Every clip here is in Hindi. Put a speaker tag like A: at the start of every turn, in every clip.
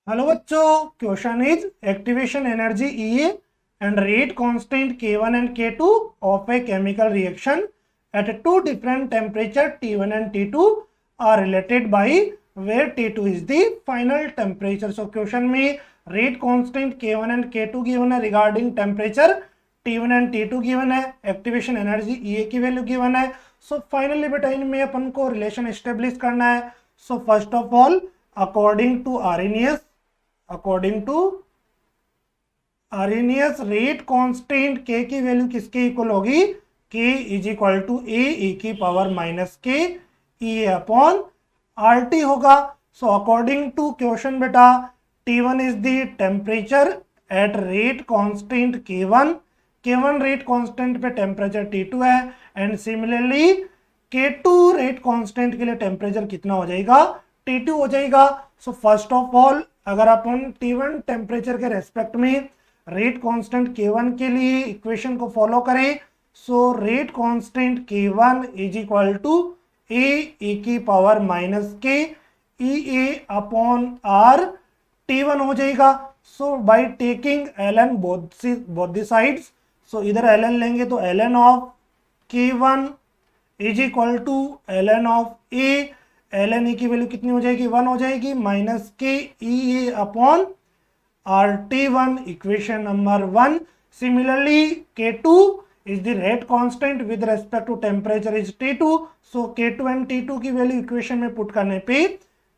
A: हेलो बच्चों, question is activation energy E and rate constant K1 and K2 of a chemical reaction at two different temperature T1 and T2 are related by where T2 is the final temperature. So question में rate constant K1 and K2 given है, regarding temperature T1 and T2 given है, एक्टिवेशन एनर्जी E की वैल्यू गिवन है. सो फाइनली बेटा इनमें अपन को रिलेशन एस्टेब्लिश करना है. So first of all according to Arrhenius rate constant K की वैल्यू किसके इक्वल होगी? K is equal to A की पावर माइनस के ई अपॉन आर टी होगा. सो अकॉर्डिंग टू क्वेश्चन बेटा T1 is the temperature at rate constant K1 rate constant पे टेम्परेचर T2 है, and similarly K2 rate constant के लिए टेम्परेचर कितना हो जाएगा? T2 हो जाएगा. सो फर्स्ट ऑफ ऑल अगर अपन T1 टेम्परेचर के रेस्पेक्ट में रेट कांस्टेंट K1 के लिए इक्वेशन को फॉलो करें, so rate constant K1 is equal to A की पावर माइनस के E A upon R T1 हो जाएगा. So by taking ln both the sides, so इधर ln लेंगे तो ln of K1 is equal to ln of A. ln e की वैल्यू कितनी हो जाएगी? 1 हो जाएगी, माइनस के E A upon R T1, equation number 1. Similarly K2 is the rate constant with respect to temperature is T2. So K2 and T2 की वैल्यू इक्वेशन में पुट करने पे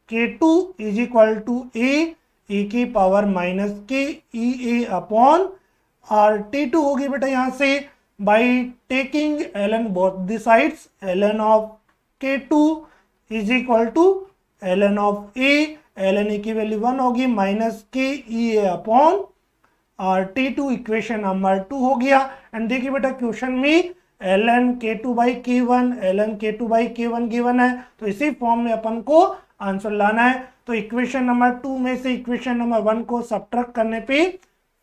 A: K2 is equal to A की पावर माइनस के E A upon R T2 होगी बेटा यहाँ से. By taking ln both the sides, ln of K2 is equal to ln of A. ln A की वैल्यू 1 होगी, माइनस के E A upon R T2, equation number 2 हो गया. एंड देखिए बेटा क्वेश्चन में ln K2 by K1 ln K2 by K1 given है, तो इसी फॉर्म में अपन को आंसर लाना है. तो इक्वेशन नंबर 2 में से इक्वेशन नंबर 1 को सब्ट्रैक्ट करने पे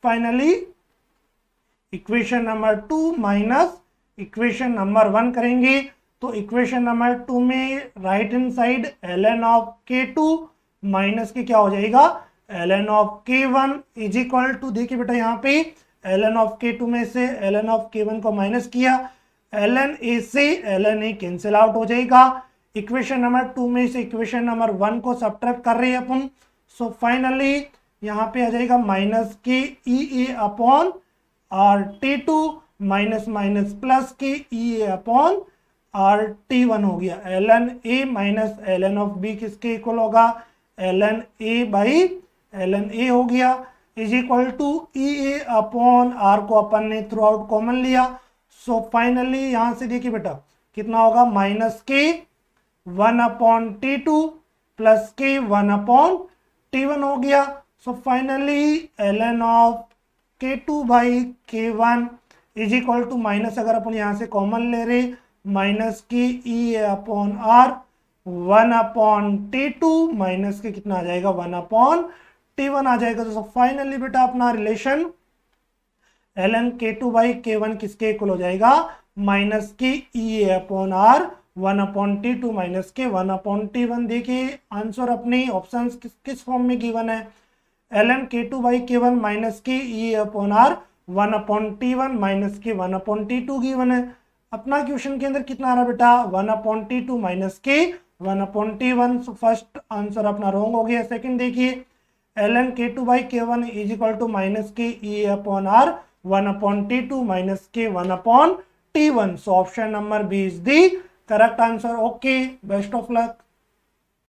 A: finally equation number 2 minus equation number 1 करेंगे. तो इक्वेशन नंबर 2 में right hand side ln of K2 minus के क्या हो जाएगा? ln of K1 is equal to, देखिए बेटा यहाँ पे ln ऑफ K2 में से ln ऑफ K1 को माइनस किया, ln a से ln a कैंसिल आउट हो जाएगा. इक्वेशन नंबर 2 में से इक्वेशन नंबर 1 को सब्ट्रैक्ट कर रहे हैं अपन. सो फाइनली यहाँ पे आ जाएगा माइनस के E A upon R T2, minus minus plus के E A upon R T1 हो गया. ln a minus ln of b किसके इक्वल होगा? ln a by ln a हो गया, is equal to E A upon R को अपन ने थ्रू आउट कॉमन लिया. सो फाइनली यहाँ से देखिए बेटा कितना होगा? माइनस के 1 अपॉन T2 प्लस के 1 अपॉन T1 हो गया. So finally ln of K2 by K1 is equal to, minus अगर अपन यहाँ से कॉमन ले रहे, माइनस के E upon R 1 upon T2 minus के कितना आ जाएगा? 1 अपॉन T1 आ जाएगा. तो फाइनली बेटा अपना relation ln K2 by K1 किसके इक्वल हो जाएगा? माइनस के E upon R 1 upon T2 minus के 1 अपॉन T1. देखिए आंसर अपने ऑप्शन किस फॉर्म में गिवन है? ln K2 by K1 minus के E upon R 1 upon T1 minus के 1 अपॉन T2 गिवन है. अपना क्वेश्चन के अंदर कितना आ रहा बेटा? 1 अपॉन T2 माइनस के 1 upon T1. So first answer अपना रॉन्ग हो गया. सेकंड देखिए ln K2 by K1 is equal to minus के E upon R 1 upon T2 minus के 1 upon T1. So option number B is the correct answer. Okay, best of luck.